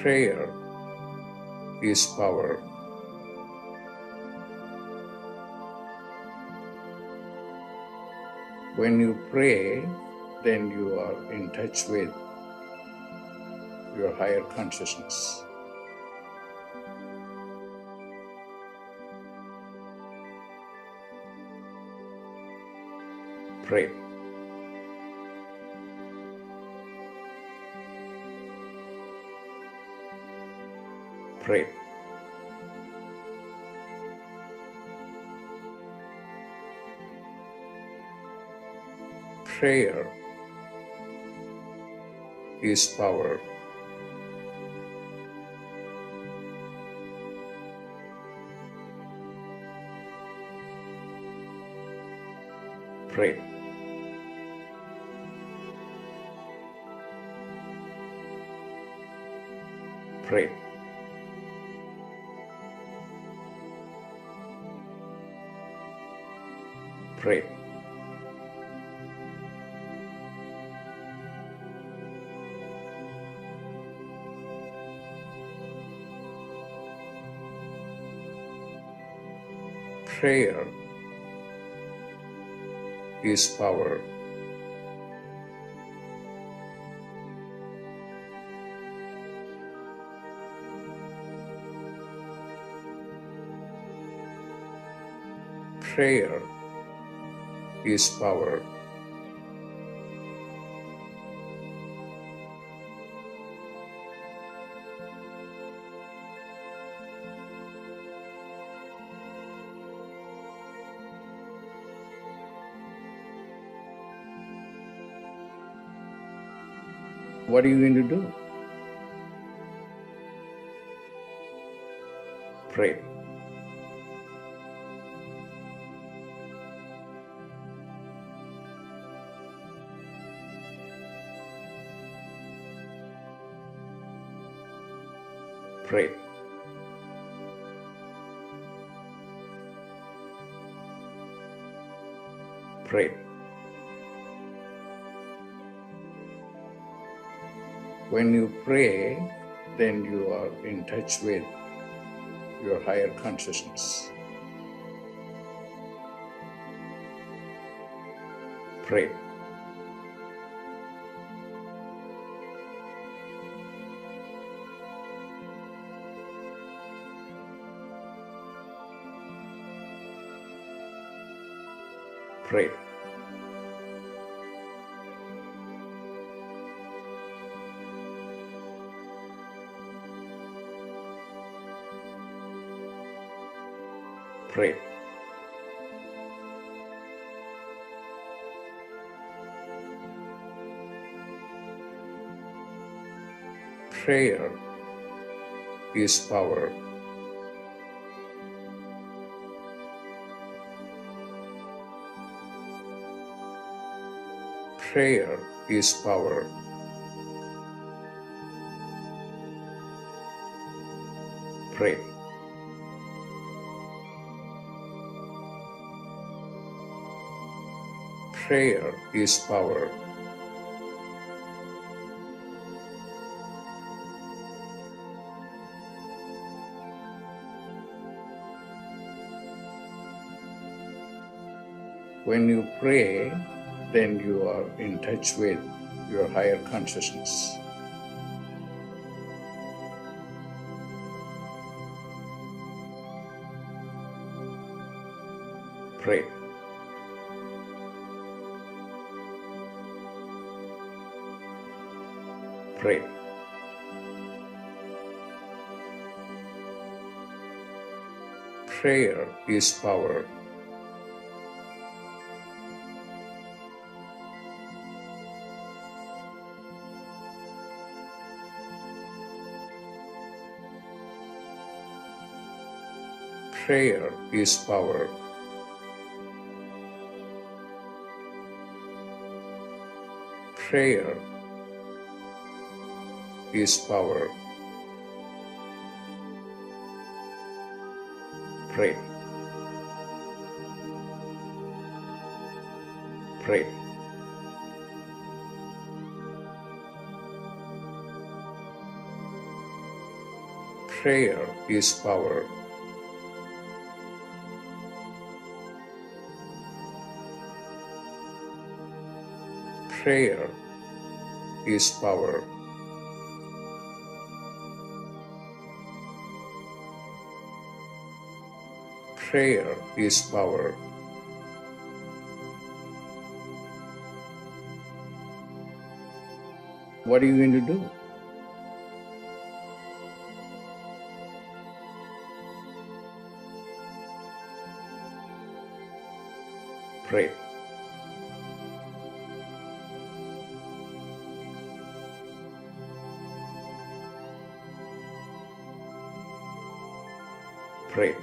Prayer is power. When you pray, then you are in touch with your higher consciousness. Pray. Pray. Prayer is power. Pray. Pray. Pray. Prayer is power. Prayer is power. What are you going to do? Pray. Pray. Pray. When you pray, then you are in touch with your higher consciousness. Pray. Pray. Pray. Prayer is power. Prayer is power. Pray. Prayer is power. When you pray, then you are in touch with your higher consciousness. Pray. Pray. Prayer is power. Prayer is power. Prayer is power. Pray. Pray. Prayer is power. Prayer is power. Prayer is power. What are you going to do? Pray. Pray.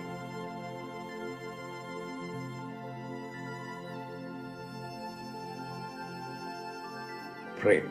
Pray.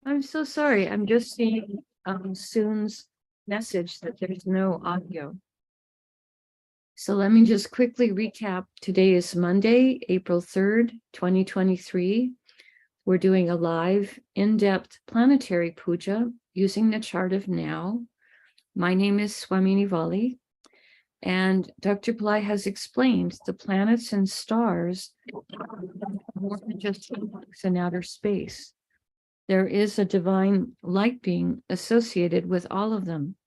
I'm so sorry. I'm just seeing Soon's message that there's no audio. So let me just quickly recap. Today is Monday, April 3rd, 2023. We're doing a live, in-depth planetary puja using the chart of now. My name is Swamini Valli, and Dr. Pillai has explained the planets and stars are more than just objects in outer space. There is a divine light being associated with all of them.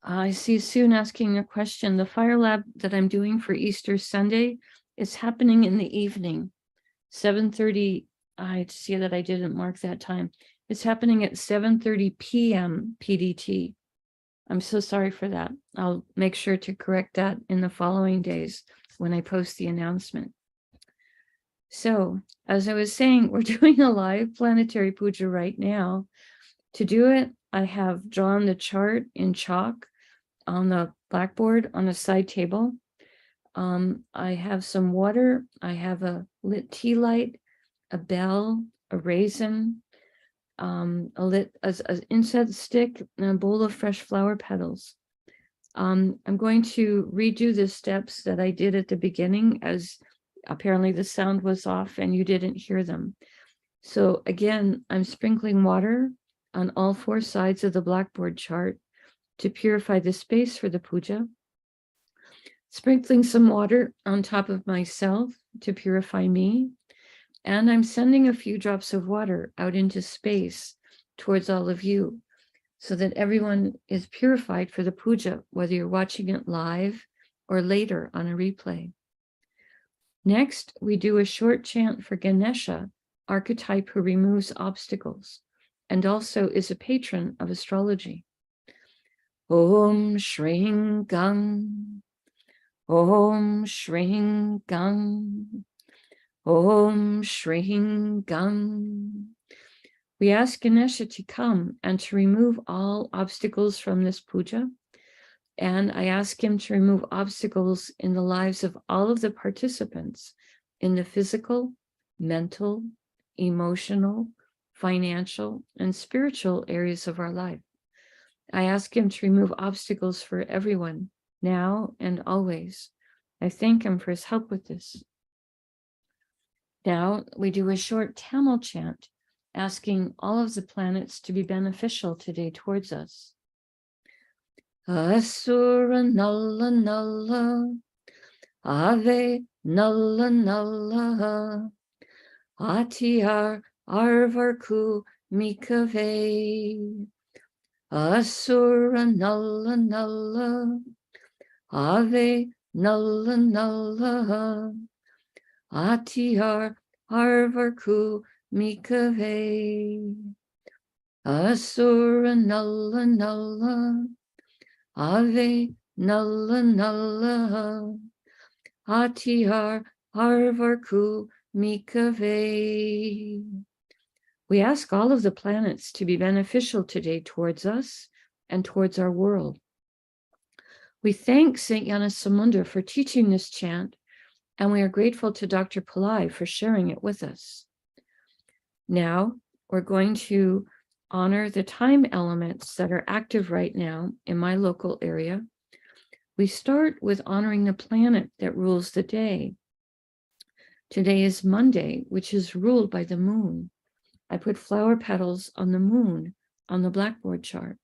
I see Soon asking a question. The fire lab that I'm doing for Easter Sunday is happening in the evening, 7:30. I see that I didn't mark that time. It's happening at 7:30 p.m. PDT. I'm so sorry for that. I'll make sure to correct that in the following days when I post the announcement. So, as I was saying, we're doing a live planetary puja right now. To do it, I have drawn the chart in chalk on the blackboard on a side table. I have some water. I have a lit tea light, a bell, a raisin, an incense stick, and a bowl of fresh flower petals. I'm going to redo the steps that I did at the beginning, as apparently the sound was off and you didn't hear them. So again, I'm sprinkling water on all four sides of the blackboard chart to purify the space for the puja. Sprinkling some water on top of myself to purify me. And I'm sending a few drops of water out into space towards all of you, so that everyone is purified for the puja, whether you're watching it live or later on a replay. Next, we do a short chant for Ganesha, archetype who removes obstacles, and also is a patron of astrology. Om Shring Gang, Om Shring Gang, Om Shring Gang. We ask Ganesha to come and to remove all obstacles from this puja. And I ask him to remove obstacles in the lives of all of the participants in the physical, mental, emotional, financial, and spiritual areas of our life. I ask him to remove obstacles for everyone, now and always. I thank him for his help with this. Now we do a short Tamil chant, asking all of the planets to be beneficial today towards us. Asura Nalla Nalla, Ave Nalla Nalla, Atiyar Arvarku Mikave. Asura Nalla Nalla, Ave Nalla Nalla, Atiyar Arvarku Mikave. Asura Nalla Nalla, Ave Nalla Nalla, Atiyar Arvarku Mikave. We ask all of the planets to be beneficial today towards us and towards our world. We thank St. Gnanasamudra for teaching this chant, and we are grateful to Dr. Pillai for sharing it with us. Now, we're going to honor the time elements that are active right now in my local area. We start with honoring the planet that rules the day. Today is Monday, which is ruled by the moon. I put flower petals on the moon on the blackboard chart.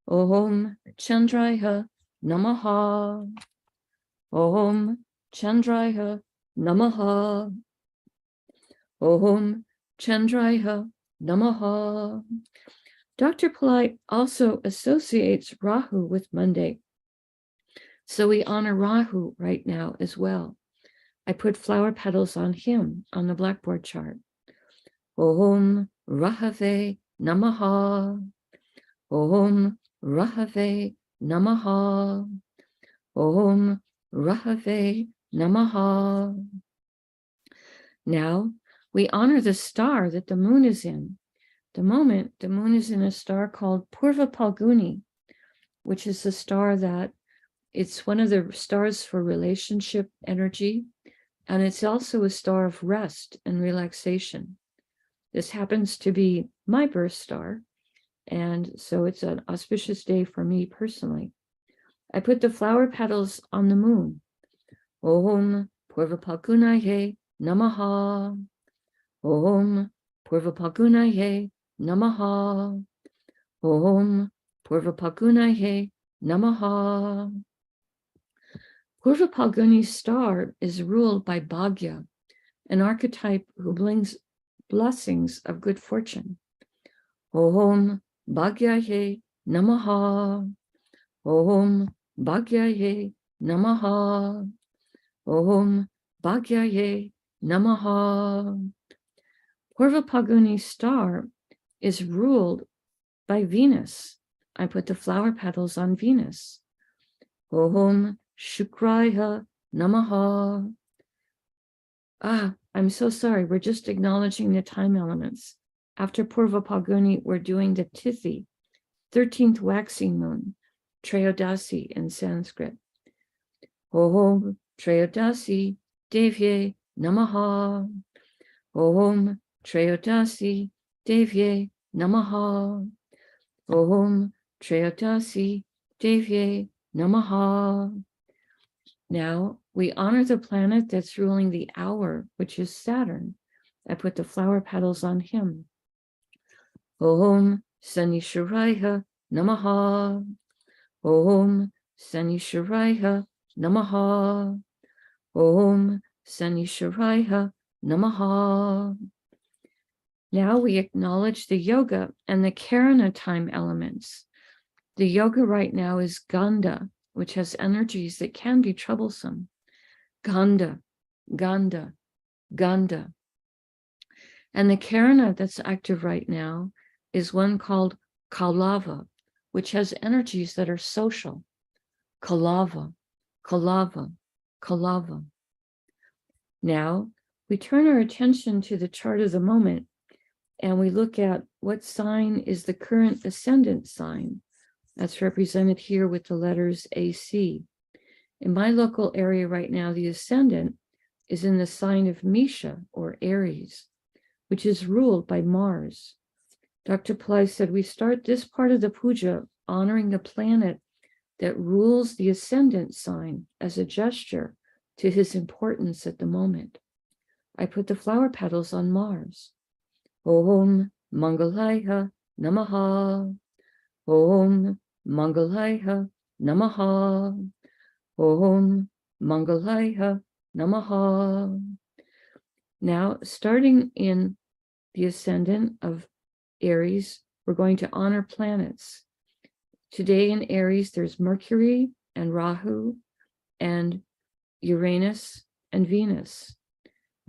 Om Chandraya Namaha. Om Chandraya Namaha. Om Chandraya Namaha. Dr. Pillai also associates Rahu with Monday, so we honor Rahu right now as well. I put flower petals on him on the blackboard chart. Om Rahave Namaha. Om Rahave Namaha. Om Rahave Namaha. Now we honor the star that the moon is in. The moment the moon is in a star called Purva Palguni, which is the star that it's one of the stars for relationship energy, and it's also a star of rest and relaxation. This happens to be my birth star, and so it's an auspicious day for me personally. I put the flower petals on the moon. Om Purva Palgunaye Namaha. Om Purva Palgunaye Namaha. Om Purva Palgunaye Namaha. Purva Palguni's star is ruled by Bhagya, an archetype who brings blessings of good fortune. Om Bhagyaye Namaha. Om Bhagyaye Namaha. Om Bhagyaye Namaha. Purva Palguni's star is ruled by Venus. I put the flower petals on Venus. Om Shukraya Namaha. I'm so sorry. We're just acknowledging the time elements. After Purva Phalguni, we're doing the Tithi, 13th waxing moon, Trayodasi in Sanskrit. Om Trayodasi Devye Namaha. Om Trayodasi Devye Namaha. Om Trayodasi Devye Namaha. Now we honor the planet that's ruling the hour, which is Saturn. I put the flower petals on him. Om Sanishwaraya Namaha. Om Sanishwaraya Namaha. Om Sanishwaraya Namaha. Now we acknowledge the yoga and the Karana time elements. The yoga right now is Ganda, which has energies that can be troublesome. Ganda, Ganda, Ganda. And the Karana that's active right now is one called Kalava, which has energies that are social. Kalava, Kalava, Kalava. Now we turn our attention to the chart of the moment and we look at what sign is the current ascendant sign. That's represented here with the letters AC. In my local area right now, the ascendant is in the sign of Misha or Aries, which is ruled by Mars. Dr. Pillai said we start this part of the puja honoring the planet that rules the ascendant sign as a gesture to his importance at the moment. I put the flower petals on Mars. Om Mangalaya Namaha. Om Mangalaya Namaha. Om Mangalaya Namaha. Now, starting in the ascendant of Aries, we're going to honor planets. Today in Aries, there's Mercury and Rahu and Uranus and Venus.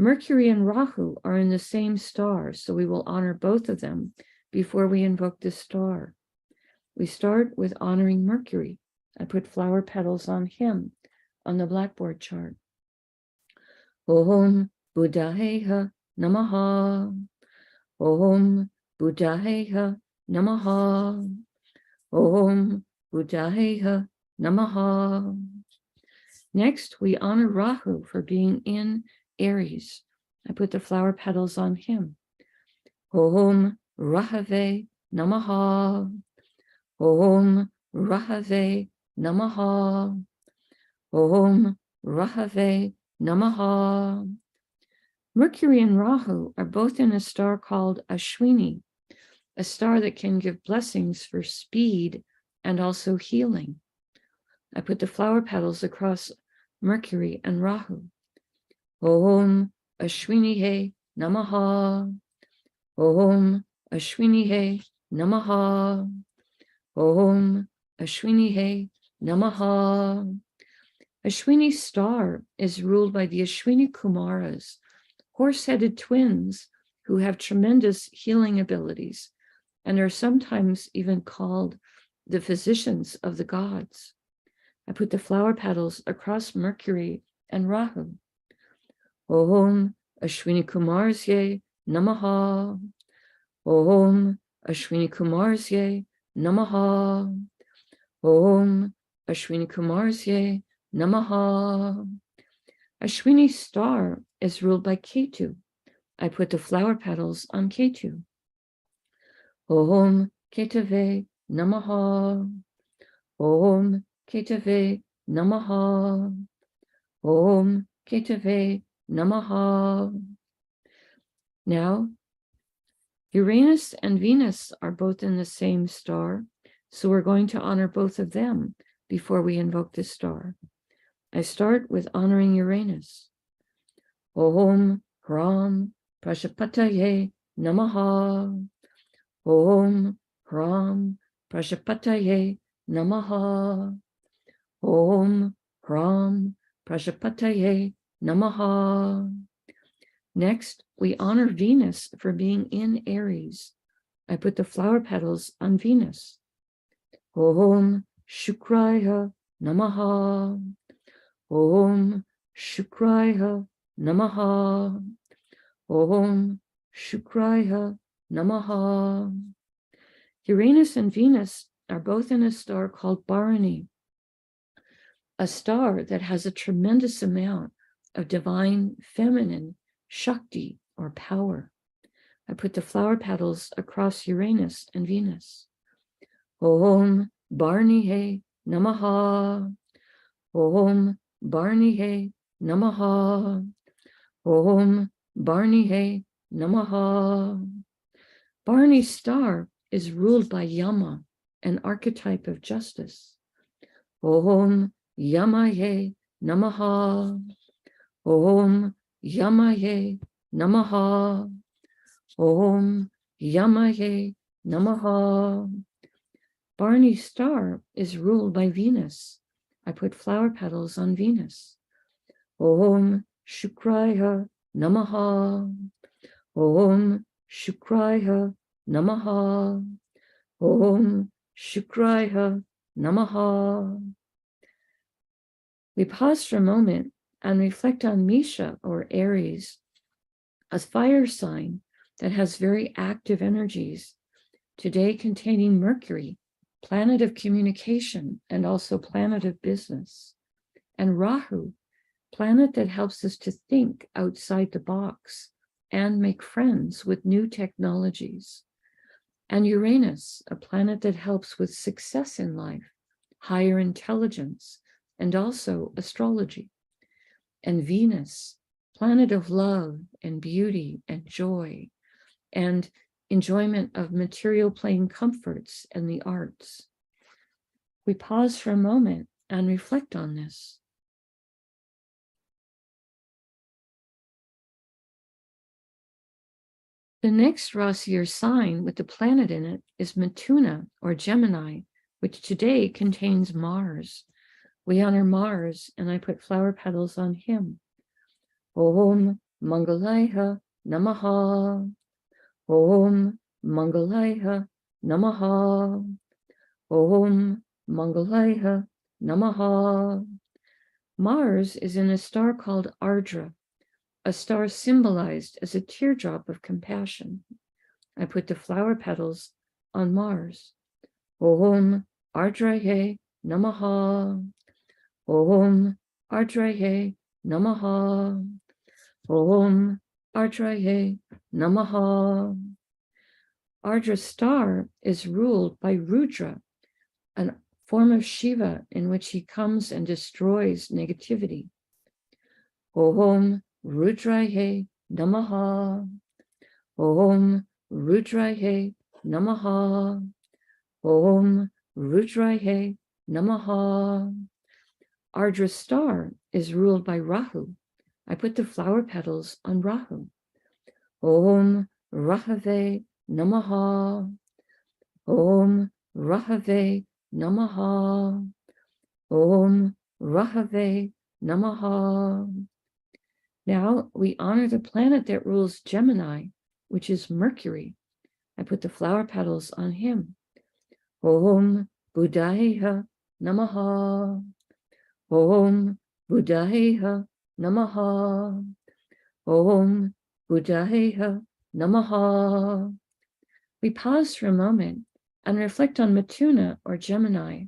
Mercury and Rahu are in the same star, so we will honor both of them before we invoke the star. We start with honoring Mercury. I put flower petals on him on the blackboard chart. Om Buddhaheha Namaha. Om Buddhaheha Namaha. Om Buddhaheha Namaha. Next, we honor Rahu for being in Aries. I put the flower petals on him. Om Rahave Namaha. Om Rahave Namaha. Om Rahave Namaha. Mercury and Rahu are both in a star called Ashwini, a star that can give blessings for speed and also healing. I put the flower petals across Mercury and Rahu. Om Ashwinihe Namaha. Om Ashwinihe Namaha. Om Ashwinihe Namaha. Ashwini's star is ruled by the Ashwini Kumaras, horse-headed twins who have tremendous healing abilities and are sometimes even called the physicians of the gods. I put the flower petals across Mercury and Rahu. Om Ashwini Kumarsye Namaha. Om Ashwini Kumarsye Namaha. Om Ashwini Kumarsye Namaha. Ashwini's star is ruled by Ketu. I put the flower petals on Ketu. Om Ketave Namaha. Om Ketave Namaha. Om Ketave Namaha. Now, Uranus and Venus are both in the same star, so we're going to honor both of them before we invoke the star. I start with honoring Uranus. Om Hram Prajapataye Namaha. Om Hram Prajapataye Namaha. Om Hram Prajapataye Namaha. Next, we honor Venus for being in Aries. I put the flower petals on Venus. Om Shukraya Namaha. Om Shukraya Namaha. Om Shukraya Namaha. Uranus and Venus are both in a star called Bharani, a star that has a tremendous amount of divine feminine Shakti or power. I put the flower petals across Uranus and Venus. Om Bharani Namaha. Om Bharani Namaha. Om Bharani Namaha. Bharani's star is ruled by Yama, an archetype of justice. Om Yamaye Namaha. Om Yamaye Namaha. Om Yamaye Namaha. Bharani's star is ruled by Venus. I put flower petals on Venus. Om Shukraya Namaha. Om Shukraya Namaha. Om Shukraya Namaha. We pause for a moment and reflect on Misha or Aries, a fire sign that has very active energies, today containing Mercury, planet of communication and also planet of business, and Rahu, planet that helps us to think outside the box and make friends with new technologies, and Uranus, a planet that helps with success in life, higher intelligence, and also astrology, and Venus, planet of love and beauty and joy and enjoyment of material plane comforts and the arts. We pause for a moment and reflect on this. The next Rasi or sign with the planet in it is Mithuna or Gemini, which today contains Mars. We honor Mars, and I put flower petals on him. Om Mangalaya Namaha. Om Mangalaya Namaha. Om Mangalaya Namaha. Mars is in a star called Ardra, a star symbolized as a teardrop of compassion. I put the flower petals on Mars. Om Ardraye Namaha. Om Ardraye Namaha. Om Ardraye Namaha. Ardra star is ruled by Rudra, a form of Shiva in which he comes and destroys negativity. Om Rudraye Namaha. Om Rudraye Namaha. Om Rudraye Namaha. Ardra star is ruled by Rahu. I put the flower petals on Rahu. Om Rahave Namaha. Om Rahave Namaha. Om Rahave Namaha. Now we honor the planet that rules Gemini, which is Mercury. I put the flower petals on him. Om Buddhaya Namaha. Om Buddhaya Namaha. Om Buddhaya Namaha. We pause for a moment and reflect on Mithuna or Gemini,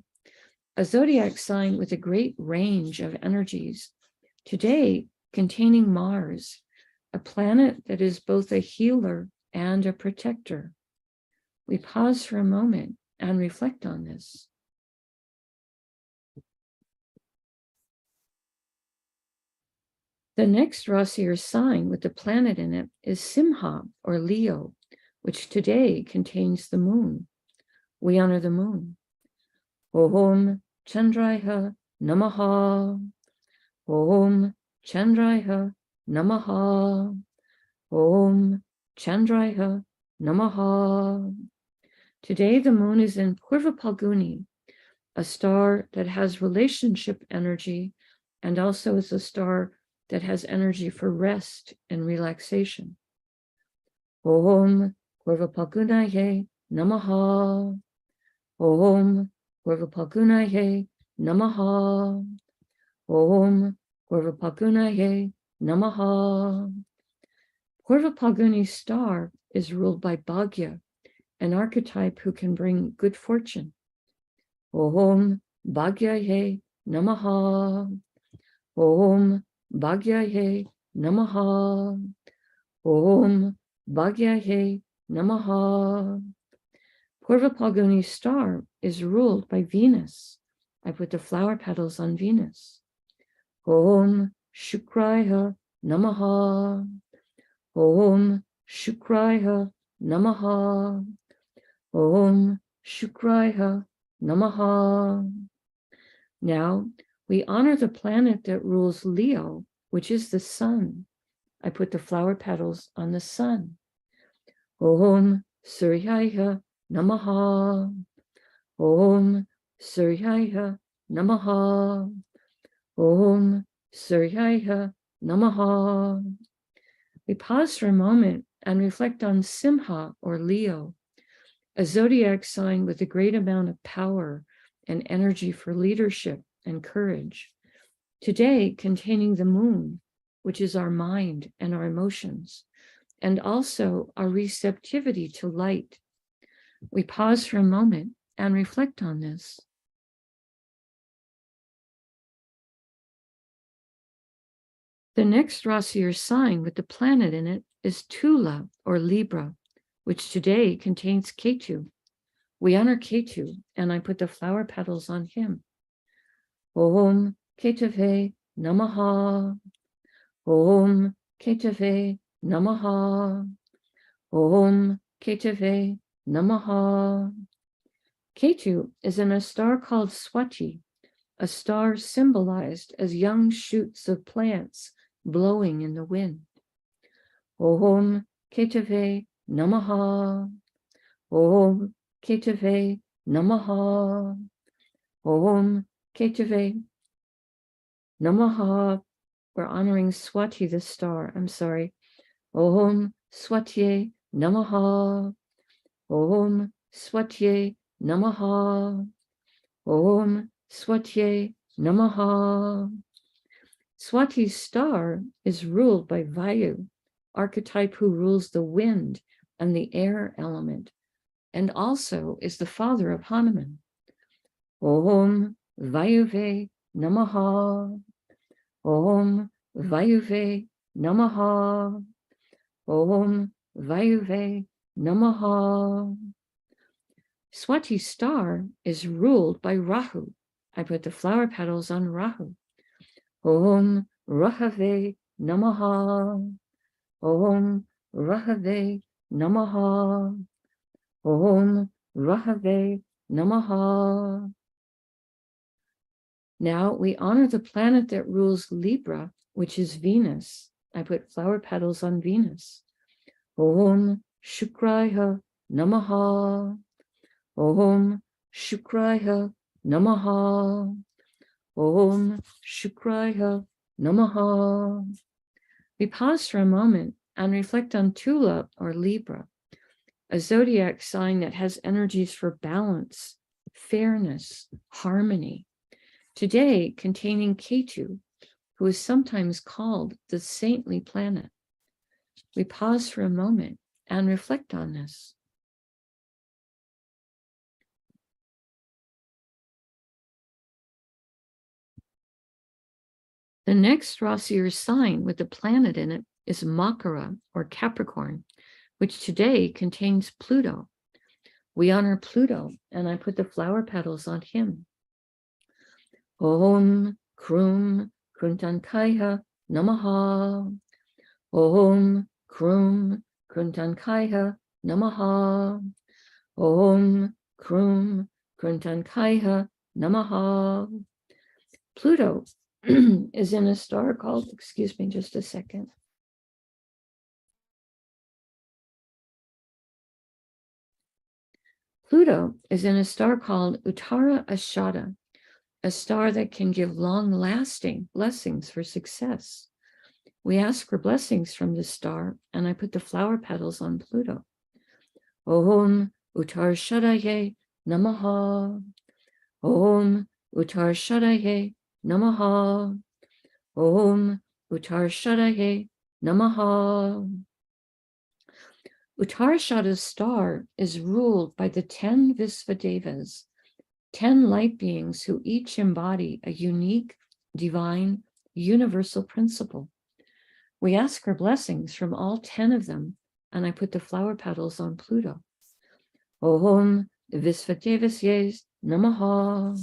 a zodiac sign with a great range of energies, today containing Mars, a planet that is both a healer and a protector. We pause for a moment and reflect on this. The next Rasi or sign with the planet in it is Simha or Leo, which today contains the moon. We honor the moon. Om Chandraya Namaha. Om Chandraya Namaha. Om Chandraya Namaha. Today the moon is in Purva Palguni, a star that has relationship energy and also is a star that has energy for rest and relaxation. Om Purva Palgunaye Namaha. Om Purva Palgunaye Namaha. Om Purva Palgunaye Namaha. Purva Phalguni star is ruled by Bhagya, an archetype who can bring good fortune. Om Bhagyaye Namaha. Om Bhagyaye Namaha. Om Bhagyaye Namaha. Purva Phalguni star is ruled by Venus. I put the flower petals on Venus. Om Shukraya Namaha. Om Shukraya Namaha. Om Shukraya Namaha. Now we honor the planet that rules Leo, which is the sun. I put the flower petals on the sun. Om Suryaya Namaha. Om Suryaya Namaha. Om Suryaya Namaha. We pause for a moment and reflect on Simha or Leo, a zodiac sign with a great amount of power and energy for leadership and courage. Today, containing the moon, which is our mind and our emotions, and also our receptivity to light. We pause for a moment and reflect on this. The next Rasi or sign with the planet in it is Tula or Libra, which today contains Ketu. We honor Ketu, and I put the flower petals on him. Om Ketave Namaha. Om Ketave Namaha. Om Ketave Namaha. Ketu is in a star called Swati, a star symbolized as young shoots of plants blowing in the wind. Om Ketave Namaha. Om Ketave Namaha. Om Ketave Namaha. We're honoring Swati, the star. I'm sorry. Om Swatye Namaha. Om Swatye Namaha. Om Swatye Namaha. Swati's star is ruled by Vayu, archetype who rules the wind and the air element, and also is the father of Hanuman. Om Vayuve Namaha. Om Vayuve Namaha. Om Vayuve Namaha. Swati's star is ruled by Rahu. I put the flower petals on Rahu. Om Rahave Namaha. Om Rahave Namaha. Om Rahave Namaha. Now we honor the planet that rules Libra, which is Venus. I put flower petals on Venus. Om Shukraya Namaha. Om Shukraya Namaha. Om Shukraya Namaha. We pause for a moment and reflect on Tula or Libra, a zodiac sign that has energies for balance, fairness, harmony. Today, containing Ketu, who is sometimes called the saintly planet. We pause for a moment and reflect on this. The next Rasi or sign with the planet in it is Makara or Capricorn, which today contains Pluto. We honor Pluto, and I put the flower petals on him. Om Krum Kruntankaya Namaha. Om Krum Kruntankaya Namaha. Om Krum Kruntankaya Namaha. Pluto is in a star called, excuse me just a second. Pluto is in a star called Uttara Ashada, a star that can give long-lasting blessings for success. We ask for blessings from this star, and I put the flower petals on Pluto. Om Uttar Shadaye Namaha. Om Uttar Shadaye Namaha. Om Uttar Shadaye Namaha. Uttarashada's star is ruled by the 10 Visvadevas, 10 light beings who each embody a unique, divine, universal principle. We ask for blessings from all 10 of them, and I put the flower petals on Pluto. Om Visvadevasye Namaha.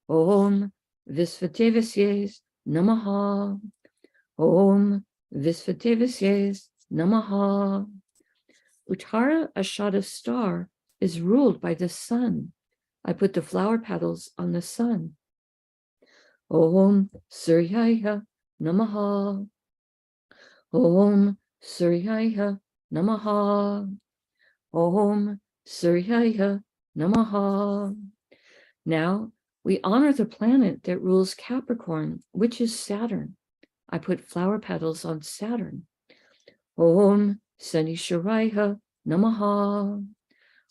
Om Visvadevasye Namaha. Om Visvadevasye Namaha. Uttara Ashada's star is ruled by the sun. I put the flower petals on the sun. Om Suryaya Namaha. Om Suryaya Namaha. Om Suryaya Namaha. Now we honor the planet that rules Capricorn, which is Saturn. I put flower petals on Saturn. Om Sanisharaya Namaha.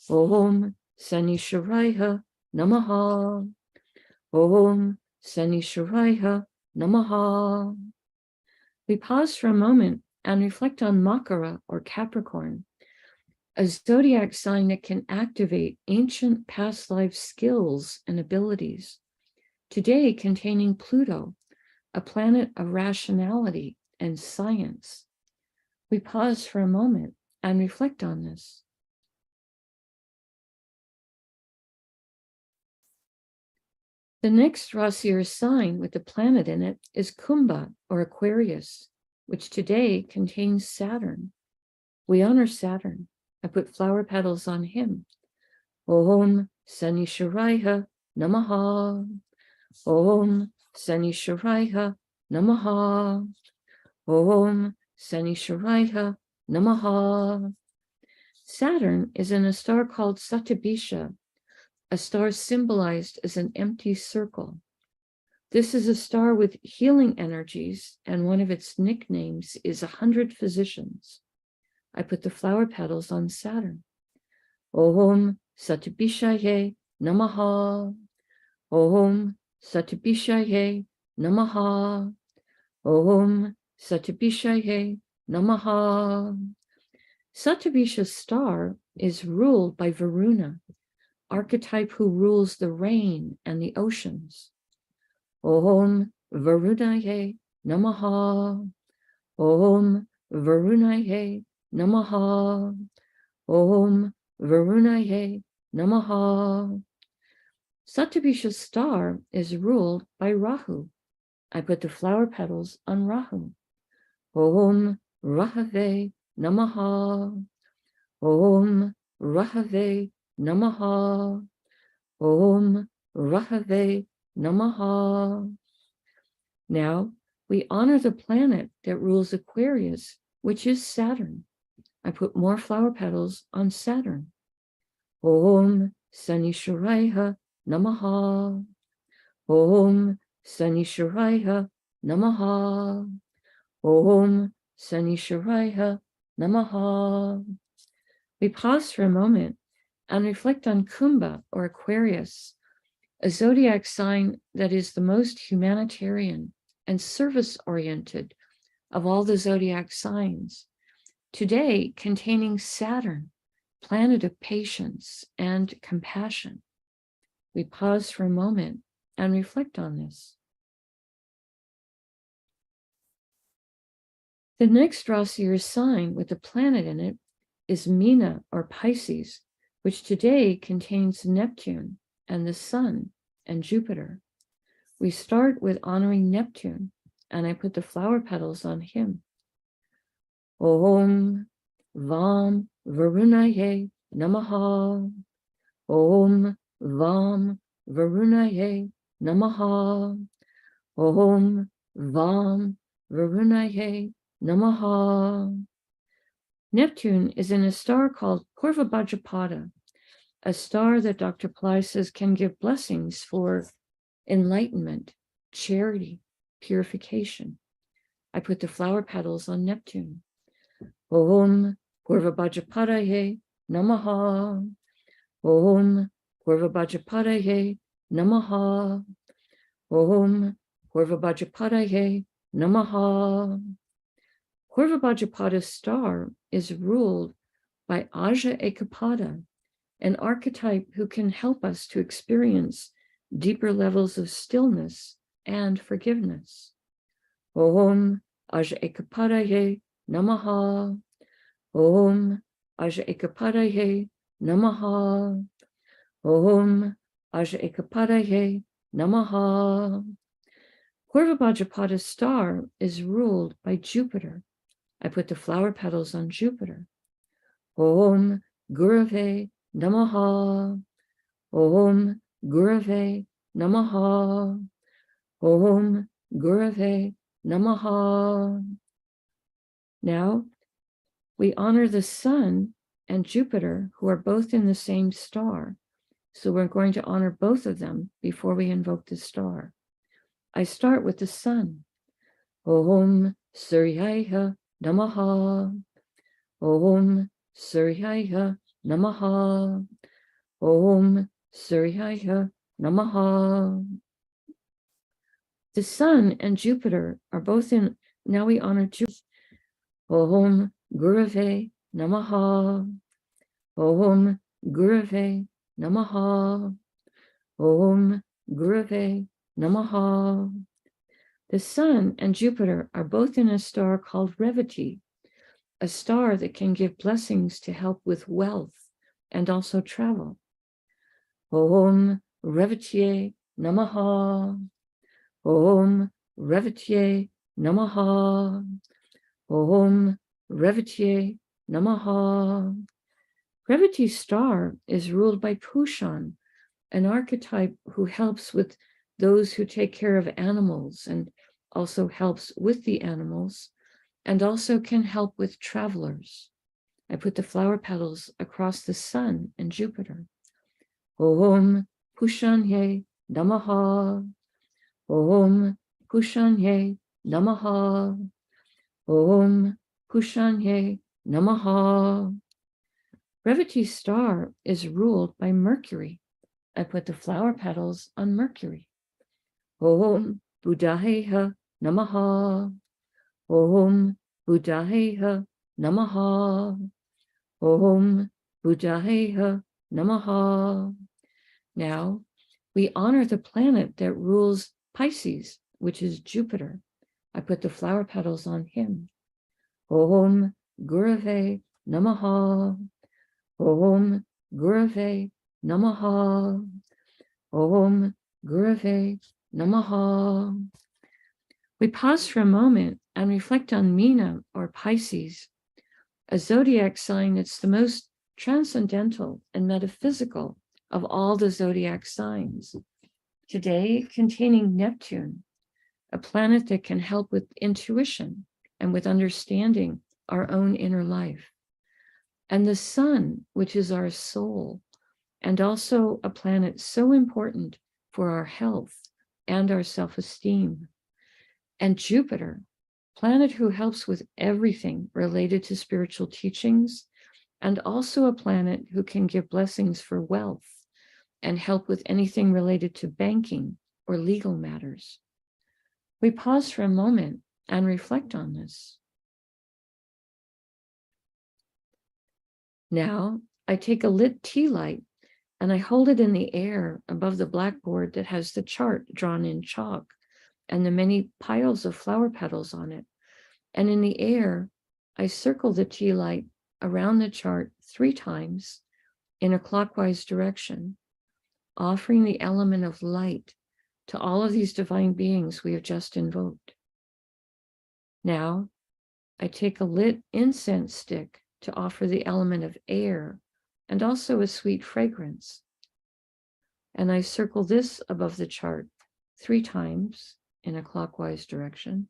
Om Sanisharaya Namaha. Om Sanisharaya Namaha. We pause for a moment and reflect on Makara or Capricorn, a zodiac sign that can activate ancient past life skills and abilities, today containing Pluto, a planet of rationality and science. We pause for a moment and reflect on this. The next Rasi or sign with the planet in it is Kumbha or Aquarius, which today contains Saturn. We honor Saturn. I put flower petals on him. Om Sanisharaya Namaha. Om Sanisharaya Namaha. Om Sanisharaya Namaha. Saturn is in a star called Satabisha, a star symbolized as an empty circle. This is a star with healing energies, and one of its nicknames is 100 Physicians. I put the flower petals on Saturn. Om Satabishaye Namaha. Om Satabishaye Namaha. Om Satabishaye Namaha. Satabisha's star is ruled by Varuna, archetype who rules the rain and the oceans. Om Varunaye Namaha. Om Varunaye Namaha. Om Varunaye Namaha. Satabisha's star is ruled by Rahu. I put the flower petals on Rahu. Om Rahave Namaha. Om Rahave Namaha. Om Rahave Namaha. Now we honor the planet that rules Aquarius, which is Saturn. I put more flower petals on Saturn. Om Sanisharaya Namaha. Om Sanisharaya Namaha. Om Sanisharaya Namaha. We pause for a moment and reflect on Kumbha or Aquarius, a zodiac sign that is the most humanitarian and service-oriented of all the zodiac signs, today containing Saturn, planet of patience and compassion. We pause for a moment and reflect on this. The next Rasi or sign with a planet in it is Meena or Pisces, which today contains Neptune and the Sun and Jupiter. We start with honoring Neptune, and I put the flower petals on him. Om Vam Varunaye Namaha. Om Vam Varunaye Namaha. Om Vam Varunaye Namaha. Neptune is in a star called Purva Bhajapada, a star that Dr. Pillai says can give blessings for enlightenment, charity, purification. I put the flower petals on Neptune. Om Purva Bhajapadaye Namaha. Om Purva Bhajapadaye Namaha. Om Purva Bhajapadaye Namaha. Purva Bhajapada's star is ruled by Aja Ekapada, an archetype who can help us to experience deeper levels of stillness and forgiveness. Om Aja Ekapadaye Namaha. Om Aja Ekapadaye Namaha. Om Aja Ekapadaye Namaha. Purvabhajapada's star is ruled by Jupiter. I put the flower petals on Jupiter. Om Gurave Namaha. Om Gurave Namaha. Om Gurave Namaha. Now, we honor the sun and Jupiter, who are both in the same star. So we're going to honor both of them before we invoke the star. I start with the sun. Om Suryaya Namaha. Om Suryaya Namaha. Om Suryaya Namaha. The sun and Jupiter are both in, now we honor Jupiter. Om Gurave Namaha. Om Gurave Namaha. Om Gurave Namaha. The sun and Jupiter are both in a star called Revati, a star that can give blessings to help with wealth and also travel. Om Revatiye Namaha. Om Revatiye Namaha. Om Revatiye Namaha. Revati's star is ruled by Pushan, an archetype who helps with those who take care of animals and also helps with the animals and also can help with travelers. I put the flower petals across the sun and Jupiter. Om Pushanye Namaha. Om Pushanye Namaha. Om Pushanye Namaha. Revati's star is ruled by Mercury. I put the flower petals on Mercury. Om Buddhayeha Namaha. Om Buddhayeha Namaha. Om Buddhayeha Namaha. Now, we honor the planet that rules Pisces, which is Jupiter. I put the flower petals on him. Om Gurave Namaha. Om Gurave Namaha. Om Gurave Namaha. We pause for a moment and reflect on Meena, or Pisces, a zodiac sign that's the most transcendental and metaphysical of all the zodiac signs. Today, containing Neptune, a planet that can help with intuition and with understanding our own inner life. And the sun, which is our soul, and also a planet so important for our health and our self-esteem. And Jupiter, planet who helps with everything related to spiritual teachings, and also a planet who can give blessings for wealth and help with anything related to banking or legal matters. We pause for a moment and reflect on this. Now, I take a lit tea light and I hold it in the air above the blackboard that has the chart drawn in chalk and the many piles of flower petals on it. And in the air, I circle the tea light around the chart 3 times in a clockwise direction, offering the element of light to all of these divine beings we have just invoked. Now, I take a lit incense stick to offer the element of air and also a sweet fragrance. And I circle this above the chart 3 times in a clockwise direction.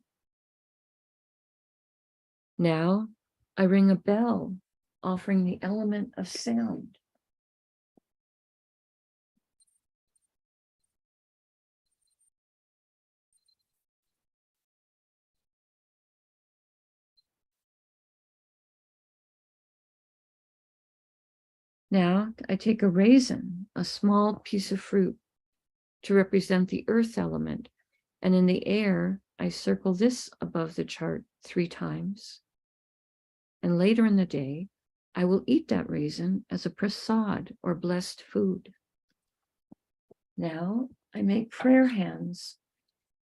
Now, I ring a bell, offering the element of sound. Now, I take a raisin, a small piece of fruit, to represent the earth element, and in the air, I circle this above the chart 3 times. And later in the day, I will eat that raisin as a prasad or blessed food. Now I make prayer hands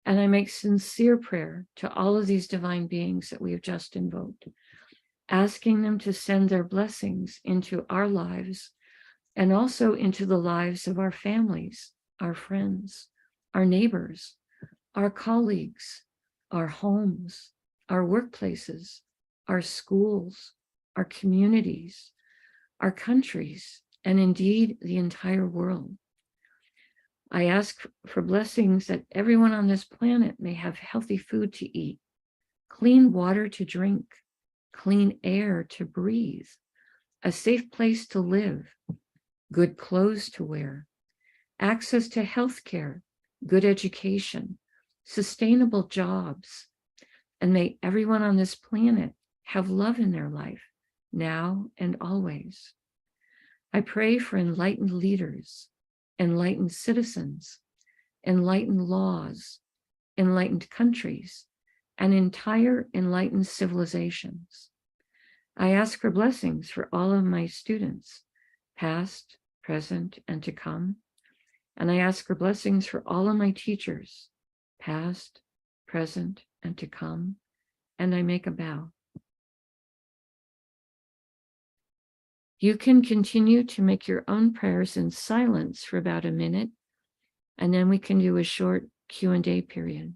and I make sincere prayer to all of these divine beings that we have just invoked, asking them to send their blessings into our lives and also into the lives of our families, our friends, our neighbors, our colleagues, our homes, our workplaces, our schools, our communities, our countries, and indeed the entire world. I ask for blessings that everyone on this planet may have healthy food to eat, clean water to drink, clean air to breathe, a safe place to live, good clothes to wear, access to health care, good education, sustainable jobs, and may everyone on this planet have love in their life, now and always. I pray for enlightened leaders, enlightened citizens, enlightened laws, enlightened countries, and entire enlightened civilizations. I ask for blessings for all of my students, past, present, and to come. And I ask for blessings for all of my teachers, past, present, and to come. And I make a bow. You can continue to make your own prayers in silence for about a minute, and then we can do a short Q&A period.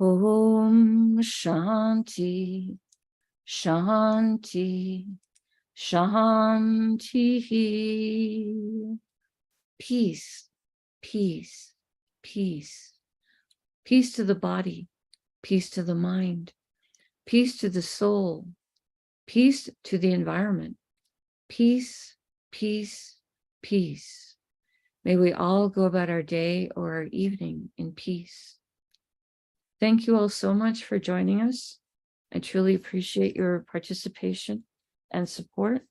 Om Shanti, Shanti, Shanti. Peace, peace, peace. Peace to the body, peace to the mind, peace to the soul, peace to the environment. Peace, peace, peace. May we all go about our day or our evening in peace. Thank you all so much for joining us. I truly appreciate your participation and support.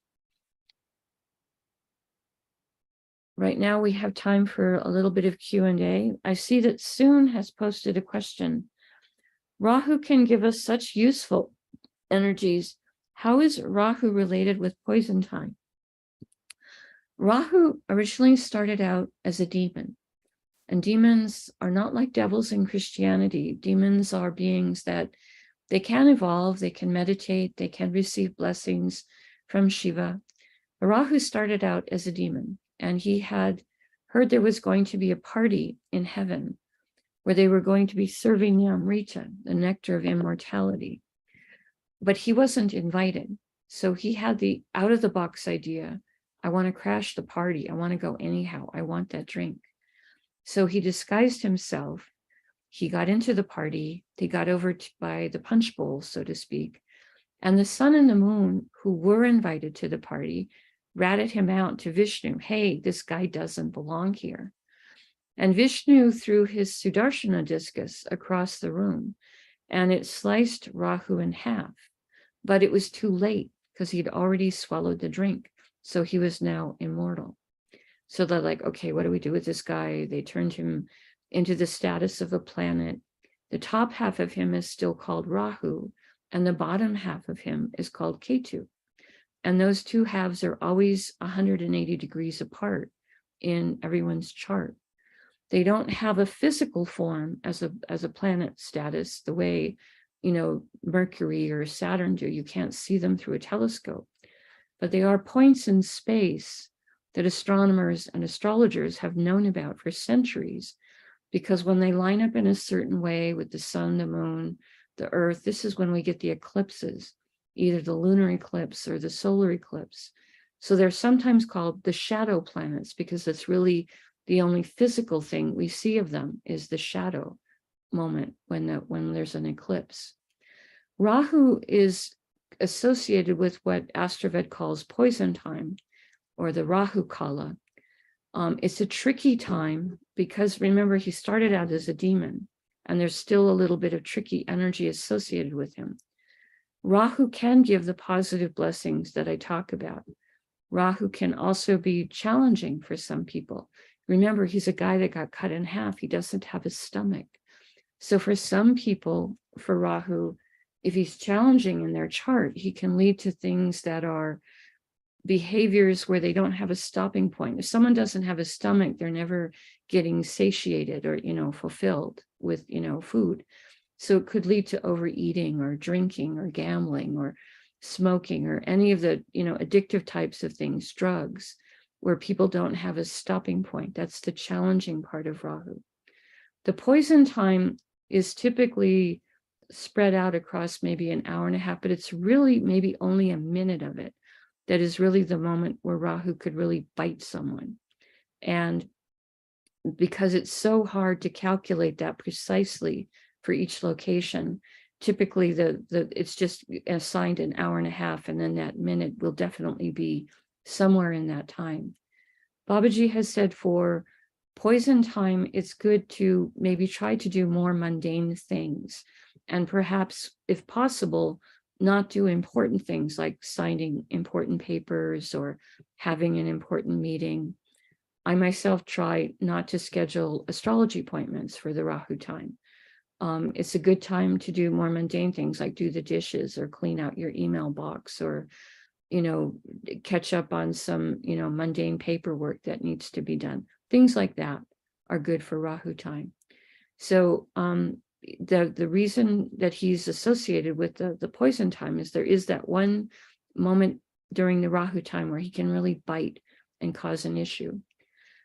Right now we have time for a little bit of Q&A. I see that Soon has posted a question. Rahu can give us such useful energies. How is Rahu related with poison time? Rahu originally started out as a demon. And demons are not like devils in Christianity. Demons are beings that they can evolve, they can meditate, they can receive blessings from Shiva. Rahu started out as a demon, and he had heard there was going to be a party in heaven where they were going to be serving Amrita, the nectar of immortality. But he wasn't invited. So he had the out-of-the-box idea, I want to crash the party. I want to go anyhow. I want that drink. So he disguised himself. He got into the party. They got over by the punch bowl, so to speak. And the sun and the moon, who were invited to the party, ratted him out to Vishnu. Hey, this guy doesn't belong here. And Vishnu threw his Sudarshana discus across the room, and it sliced Rahu in half. But it was too late because he'd already swallowed the drink. So he was now immortal. So they're like, okay, what do we do with this guy? They turned him into the status of a planet. The top half of him is still called Rahu, and the bottom half of him is called Ketu. And those two halves are always 180 degrees apart in everyone's chart. They don't have a physical form as a planet status, the way, Mercury or Saturn do. You can't see them through a telescope, but they are points in space that astronomers and astrologers have known about for centuries, because when they line up in a certain way with the sun, the moon, the earth, this is when we get the eclipses, either the lunar eclipse or the solar eclipse. So they're sometimes called the shadow planets, because it's really the only physical thing we see of them is the shadow moment when there's an eclipse. Rahu is associated with what AstroVed calls poison time, or the Rahu Kala. It's a tricky time because, remember, he started out as a demon, and there's still a little bit of tricky energy associated with him. Rahu can give the positive blessings that I talk about. Rahu can also be challenging for some people. Remember, he's a guy that got cut in half. He doesn't have a stomach. So for some people, for Rahu, if he's challenging in their chart, he can lead to things that are behaviors where they don't have a stopping point. If someone doesn't have a stomach, they're never getting satiated or, fulfilled with, food. So it could lead to overeating or drinking or gambling or smoking or any of the, addictive types of things, drugs, where people don't have a stopping point. That's the challenging part of Rahu. The poison time is typically spread out across maybe an hour and a half, but it's really maybe only a minute of it. That is really the moment where Rahu could really bite someone. And because it's so hard to calculate that precisely for each location, typically it's just assigned an hour and a half, and then that minute will definitely be somewhere in that time. Babaji has said for poison time, it's good to maybe try to do more mundane things, and perhaps, if possible, not do important things like signing important papers or having an important meeting. I myself try not to schedule astrology appointments for the Rahu time. It's a good time to do more mundane things like do the dishes or clean out your email box or, catch up on some, mundane paperwork that needs to be done. Things like that are good for Rahu time. So the reason that he's associated with the poison time is there is that one moment during the Rahu time where he can really bite and cause an issue.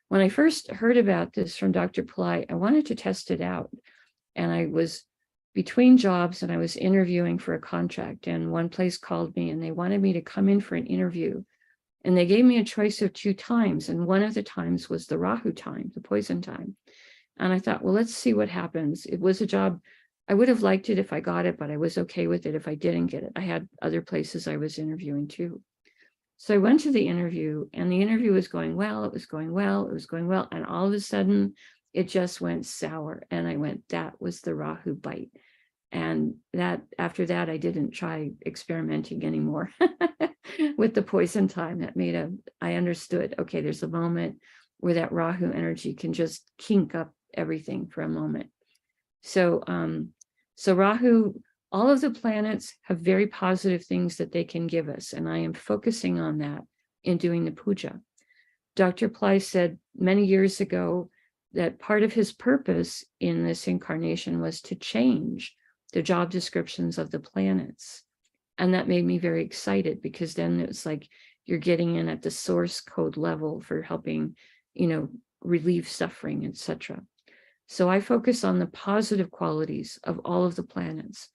When I first heard about this from Dr. Pillai, I wanted to test it out. And I was between jobs and I was interviewing for a contract, and one place called me and they wanted me to come in for an interview. And they gave me a choice of 2 times. And one of the times was the Rahu time, the poison time. And I thought, well, let's see what happens. It was a job. I would have liked it if I got it, but I was okay with it if I didn't get it. I had other places I was interviewing too. So I went to the interview, and the interview was going well. It was going well. It was going well. And all of a sudden, it just went sour. And I went, that was the Rahu bite. And after that, I didn't try experimenting anymore with the poison time. I understood, okay, there's a moment where that Rahu energy can just kink up everything for a moment. So Rahu, all of the planets have very positive things that they can give us. And I am focusing on that in doing the puja. Dr. Pillai said many years ago that part of his purpose in this incarnation was to change the job descriptions of the planets. And that made me very excited, because then it's like you're getting in at the source code level for helping, relieve suffering, etc. So I focus on the positive qualities of all of the planets,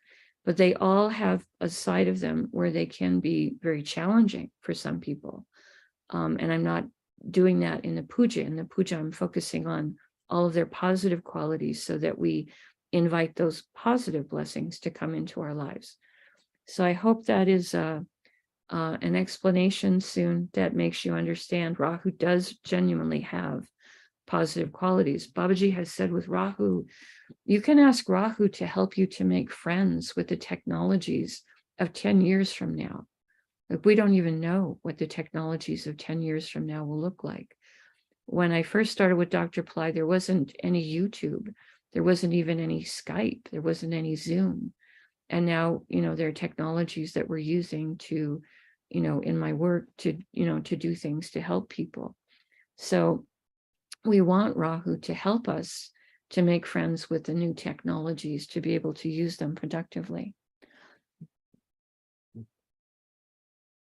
but they all have a side of them where they can be very challenging for some people. And I'm not doing that in the puja. In the puja, I'm focusing on all of their positive qualities so that we invite those positive blessings to come into our lives. So I hope that is an explanation soon that makes you understand Rahu does genuinely have positive qualities. Babaji has said with Rahu, you can ask Rahu to help you to make friends with the technologies of 10 years from now. Like, we don't even know what the technologies of 10 years from now will look like. When I first started with Dr. Pillai, there wasn't any YouTube. There wasn't even any Skype. There wasn't any Zoom. And now, there are technologies that we're using to, in my work to, to do things to help people. So we want Rahu to help us to make friends with the new technologies, to be able to use them productively.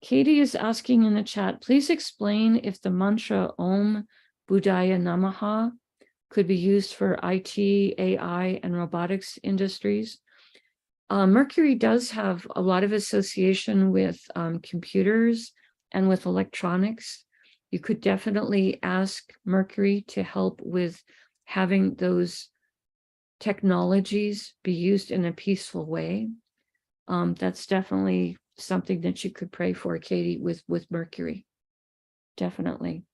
Katie is asking in the chat, please explain if the mantra Om Buddhaya Namaha could be used for IT, AI, and robotics industries. Mercury does have a lot of association with computers and with electronics. You could definitely ask Mercury to help with having those technologies be used in a peaceful way. That's definitely something that you could pray for, Katie, with Mercury. Definitely.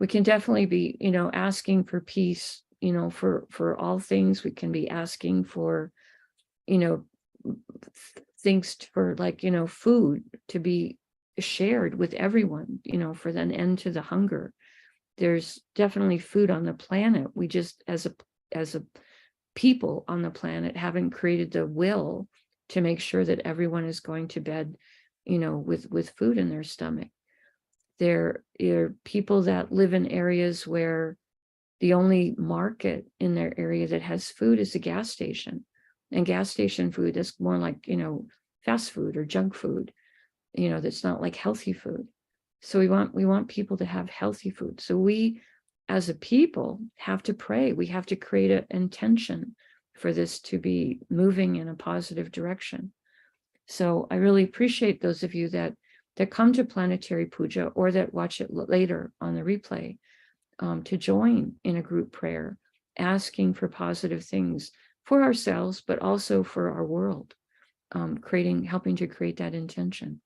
We can definitely be, asking for peace, for all things. We can be asking for, things for like, food to be shared with everyone, for an end to the hunger. There's definitely food on the planet. We just, as a people on the planet, haven't created the will to make sure that everyone is going to bed, with food in their stomach. There are people that live in areas where the only market in their area that has food is a gas station. And gas station food is more like, fast food or junk food, that's not like healthy food. So we want people to have healthy food. So we, as a people, have to pray. We have to create an intention for this to be moving in a positive direction. So I really appreciate those of you that come to Planetary Pooja or that watch it later on the replay, to join in a group prayer, asking for positive things for ourselves, but also for our world, helping to create that intention.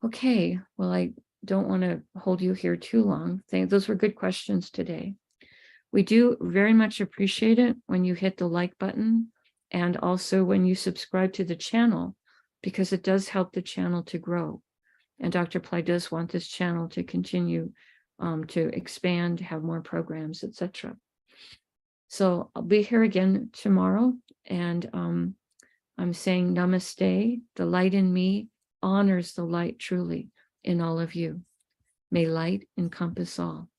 Okay, well, I don't want to hold you here too long. Those were good questions today. We do very much appreciate it when you hit the like button and also when you subscribe to the channel, because it does help the channel to grow. And Dr. Pillai does want this channel to continue to expand, have more programs, etc. So I'll be here again tomorrow, and I'm saying namaste. The light in me honors the light truly in all of you. May light encompass all.